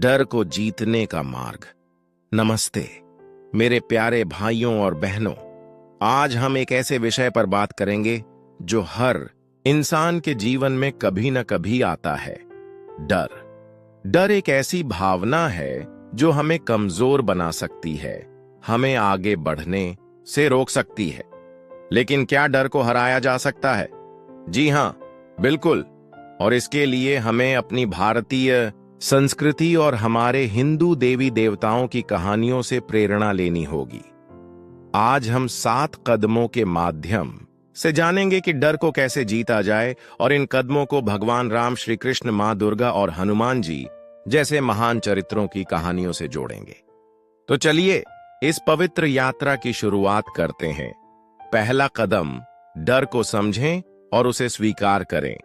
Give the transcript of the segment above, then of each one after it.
डर को जीतने का मार्ग। नमस्ते मेरे प्यारे भाइयों और बहनों, आज हम एक ऐसे विषय पर बात करेंगे जो हर इंसान के जीवन में कभी न कभी आता है। डर। डर एक ऐसी भावना है जो हमें कमजोर बना सकती है, हमें आगे बढ़ने से रोक सकती है। लेकिन क्या डर को हराया जा सकता है? जी हां, बिल्कुल। और इसके लिए हमें अपनी भारतीय संस्कृति और हमारे हिंदू देवी देवताओं की कहानियों से प्रेरणा लेनी होगी। आज हम 7 कदमों के माध्यम से जानेंगे कि डर को कैसे जीता जाए, और इन कदमों को भगवान राम, श्री कृष्ण, मां दुर्गा और हनुमान जी जैसे महान चरित्रों की कहानियों से जोड़ेंगे। तो चलिए इस पवित्र यात्रा की शुरुआत करते हैं। पहला कदम, डर को समझें और उसे स्वीकार करें।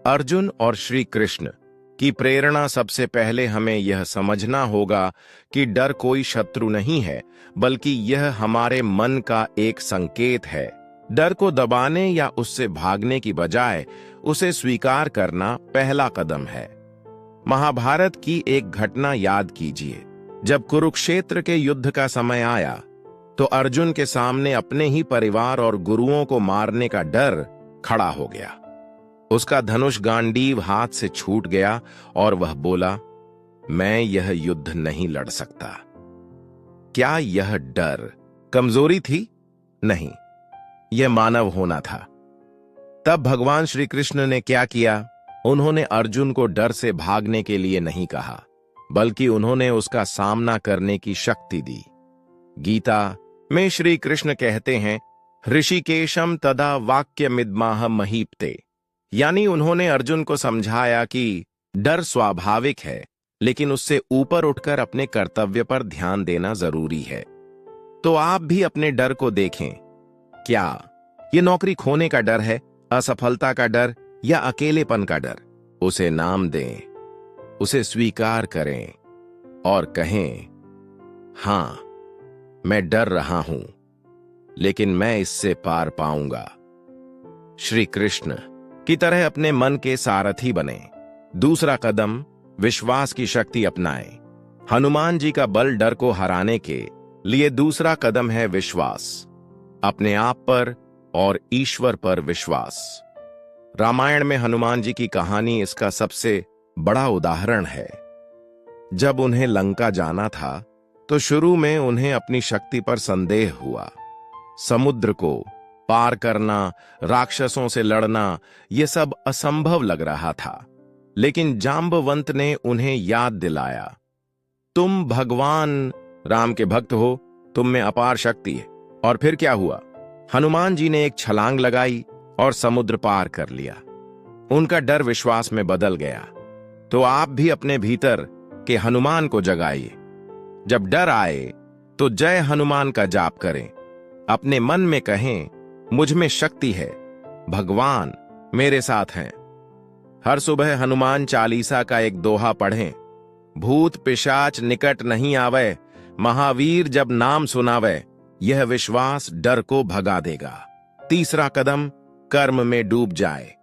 अर्जुन और श्री कृष्ण की प्रेरणा सबसे पहले हमें यह समझना होगा कि डर कोई शत्रु नहीं है, बल्कि यह हमारे मन का एक संकेत है। डर को दबाने या उससे भागने की बजाय उसे स्वीकार करना पहला कदम है। महाभारत की एक घटना याद कीजिए। जब कुरुक्षेत्र के युद्ध का समय आया तो अर्जुन के सामने अपने ही परिवार और गुरुओं को मारने का डर खड़ा हो गया। उसका धनुष गांडीव हाथ से छूट गया और वह बोला, मैं यह युद्ध नहीं लड़ सकता। क्या यह डर कमजोरी थी? नहीं, यह मानव होना था। तब भगवान श्री कृष्ण ने क्या किया? उन्होंने अर्जुन को डर से भागने के लिए नहीं कहा, बल्कि उन्होंने उसका सामना करने की शक्ति दी। गीता में श्री कृष्ण कहते हैं, ऋषिकेशम तदा वाक्यमिदमाह महीपते, यानी उन्होंने अर्जुन को समझाया कि डर स्वाभाविक है, लेकिन उससे ऊपर उठकर अपने कर्तव्य पर ध्यान देना जरूरी है। तो आप भी अपने डर को देखें। क्या ये नौकरी खोने का डर है, असफलता का डर, या अकेलेपन का डर? उसे नाम दें, उसे स्वीकार करें और कहें, हां, मैं डर रहा हूं, लेकिन मैं इससे पार पाऊंगा। श्री कृष्ण की तरह अपने मन के सारथी बने। दूसरा कदम, विश्वास की शक्ति अपनाएं। हनुमान जी का बल डर को हराने के लिए दूसरा कदम है विश्वास। अपने आप पर और ईश्वर पर विश्वास। रामायण में हनुमान जी की कहानी इसका सबसे बड़ा उदाहरण है। जब उन्हें लंका जाना था तो शुरू में उन्हें अपनी शक्ति पर संदेह हुआ। समुद्र को पार करना, राक्षसों से लड़ना, यह सब असंभव लग रहा था। लेकिन जांबवंत ने उन्हें याद दिलाया, तुम भगवान राम के भक्त हो, तुम में अपार शक्ति है। और फिर क्या हुआ? हनुमान जी ने एक छलांग लगाई और समुद्र पार कर लिया। उनका डर विश्वास में बदल गया। तो आप भी अपने भीतर के हनुमान को जगाइए। जब डर आए तो जय हनुमान का जाप करें। अपने मन में कहें, मुझ में शक्ति है, भगवान मेरे साथ हैं। हर सुबह हनुमान चालीसा का एक दोहा पढ़ें। भूत पिशाच निकट नहीं आवे, महावीर जब नाम सुनावे, यह विश्वास डर को भगा देगा। तीसरा कदम, कर्म में डूब जाए।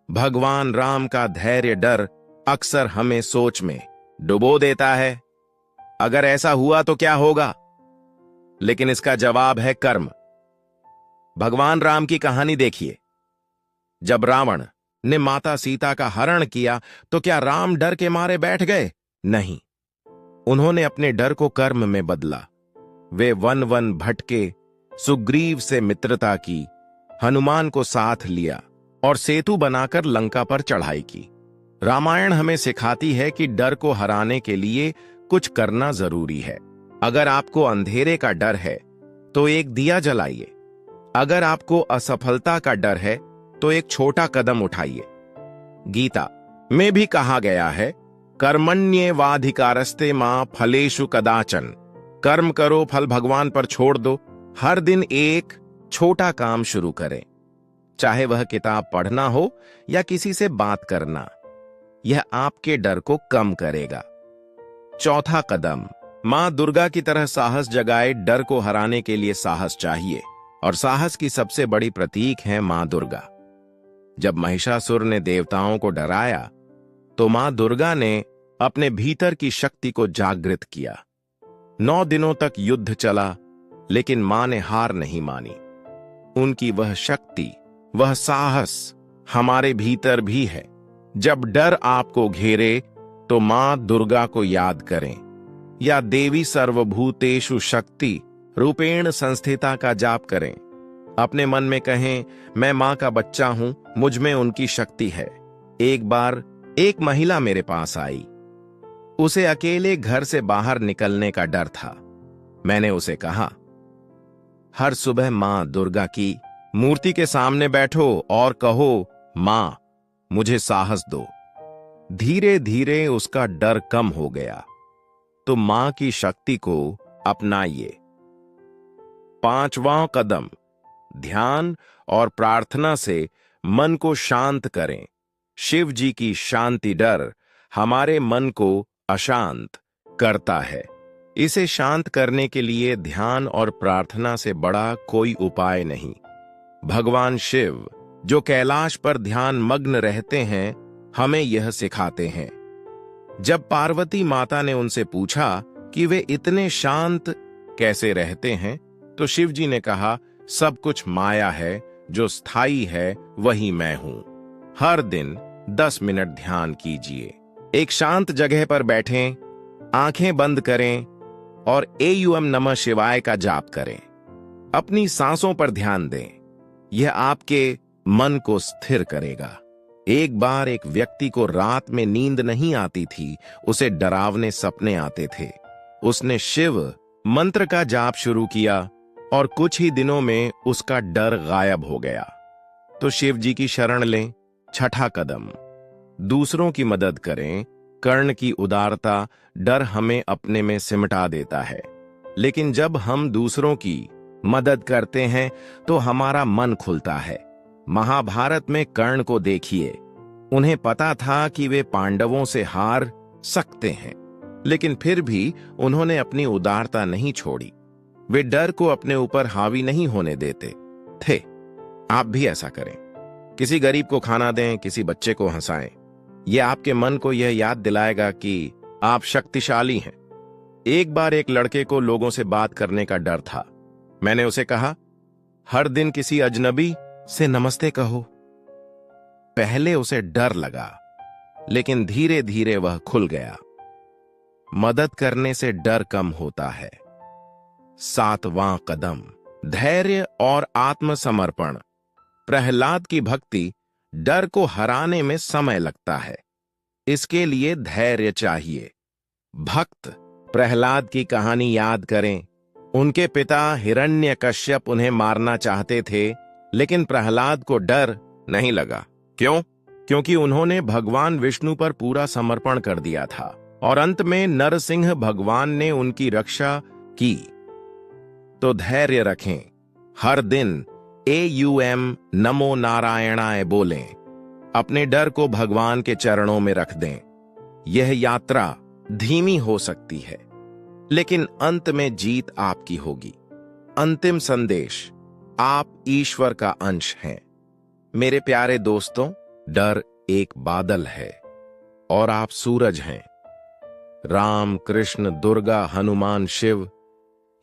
भगवान राम का धैर्य डर अक्सर हमें सोच में डुबो देता है। अगर ऐसा हुआ तो क्या होगा? लेकिन इसका जवाब है कर्म। भगवान राम की कहानी देखिए। जब रावण ने माता सीता का हरण किया तो क्या राम डर के मारे बैठ गए? नहीं, उन्होंने अपने डर को कर्म में बदला। वे वन वन भटके, सुग्रीव से मित्रता की, हनुमान को साथ लिया और सेतु बनाकर लंका पर चढ़ाई की। रामायण हमें सिखाती है कि डर को हराने के लिए कुछ करना जरूरी है। अगर आपको अंधेरे का डर है तो एक दिया जलाइए। अगर आपको असफलता का डर है तो एक छोटा कदम उठाइए। गीता में भी कहा गया है, कर्मण्येवाधिकारस्ते मां फलेषु कदाचन। कर्म करो, फल भगवान पर छोड़ दो। हर दिन एक छोटा काम शुरू करें, चाहे वह किताब पढ़ना हो या किसी से बात करना। यह आपके डर को कम करेगा। चौथा कदम, मां दुर्गा की तरह साहस जगाए। डर को हराने के लिए साहस चाहिए, और साहस की सबसे बड़ी प्रतीक है मां दुर्गा। जब महिषासुर ने देवताओं को डराया तो मां दुर्गा ने अपने भीतर की शक्ति को जागृत किया। 9 दिनों तक युद्ध चला, लेकिन मां ने हार नहीं मानी। उनकी वह शक्ति, वह साहस हमारे भीतर भी है। जब डर आपको घेरे तो मां दुर्गा को याद करें या देवी सर्वभूतेषु शक्ति रूपेण संस्थिता का जाप करें। अपने मन में कहें, मैं मां का बच्चा हूं, मुझ में उनकी शक्ति है। एक बार एक महिला मेरे पास आई। उसे अकेले घर से बाहर निकलने का डर था। मैंने उसे कहा, हर सुबह मां दुर्गा की मूर्ति के सामने बैठो और कहो, मां मुझे साहस दो। धीरे धीरे उसका डर कम हो गया। तो मां की शक्ति को अपनाइए। 5वां कदम, ध्यान और प्रार्थना से मन को शांत करें। शिव जी की शांति डर हमारे मन को अशांत करता है। इसे शांत करने के लिए ध्यान और प्रार्थना से बड़ा कोई उपाय नहीं। भगवान शिव जो कैलाश पर ध्यान मग्न रहते हैं, हमें यह सिखाते हैं। जब पार्वती माता ने उनसे पूछा कि वे इतने शांत कैसे रहते हैं, तो शिव जी ने कहा, सब कुछ माया है, जो स्थायी है वही मैं हूं। हर दिन 10 मिनट ध्यान कीजिए। एक शांत जगह पर बैठें, आंखें बंद करें और एयूएम नमः शिवाय का जाप करें। अपनी सांसों पर ध्यान दें। यह आपके मन को स्थिर करेगा। एक बार एक व्यक्ति को रात में नींद नहीं आती थी, उसे डरावने सपने आते थे। उसने शिव मंत्र का जाप शुरू किया और कुछ ही दिनों में उसका डर गायब हो गया। तो शिव जी की शरण लें। 6ठा कदम, दूसरों की मदद करें। कर्ण की उदारता डर हमें अपने में सिमटा देता है, लेकिन जब हम दूसरों की मदद करते हैं तो हमारा मन खुलता है। महाभारत में कर्ण को देखिए। उन्हें पता था कि वे पांडवों से हार सकते हैं, लेकिन फिर भी उन्होंने अपनी उदारता नहीं छोड़ी। वे डर को अपने ऊपर हावी नहीं होने देते थे। आप भी ऐसा करें। किसी गरीब को खाना दें, किसी बच्चे को हंसाएं। यह आपके मन को यह याद दिलाएगा कि आप शक्तिशाली हैं। एक बार एक लड़के को लोगों से बात करने का डर था। मैंने उसे कहा, हर दिन किसी अजनबी से नमस्ते कहो। पहले उसे डर लगा, लेकिन धीरे धीरे वह खुल गया। मदद करने से डर कम होता है। 7वां कदम, धैर्य और आत्मसमर्पण। प्रहलाद की भक्ति डर को हराने में समय लगता है, इसके लिए धैर्य चाहिए। भक्त प्रहलाद की कहानी याद करें। उनके पिता हिरण्यकश्यप उन्हें मारना चाहते थे, लेकिन प्रहलाद को डर नहीं लगा। क्यों? क्योंकि उन्होंने भगवान विष्णु पर पूरा समर्पण कर दिया था और अंत में नरसिंह भगवान ने उनकी रक्षा की। तो धैर्य रखें। हर दिन एयूएम नमो नारायणाय बोलें। अपने डर को भगवान के चरणों में रख दें। यह यात्रा धीमी हो सकती है, लेकिन अंत में जीत आपकी होगी। अंतिम संदेश, आप ईश्वर का अंश हैं। मेरे प्यारे दोस्तों, डर एक बादल है और आप सूरज हैं। राम, कृष्ण, दुर्गा, हनुमान, शिव,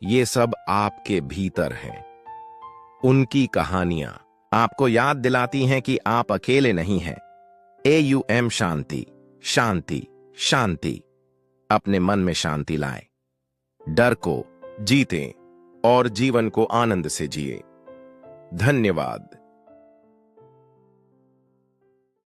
ये सब आपके भीतर हैं। उनकी कहानियां आपको याद दिलाती हैं कि आप अकेले नहीं हैं। एयूएम शांति, शांति, शांति। अपने मन में शांति लाएं, डर को जीतें और जीवन को आनंद से जिए। धन्यवाद।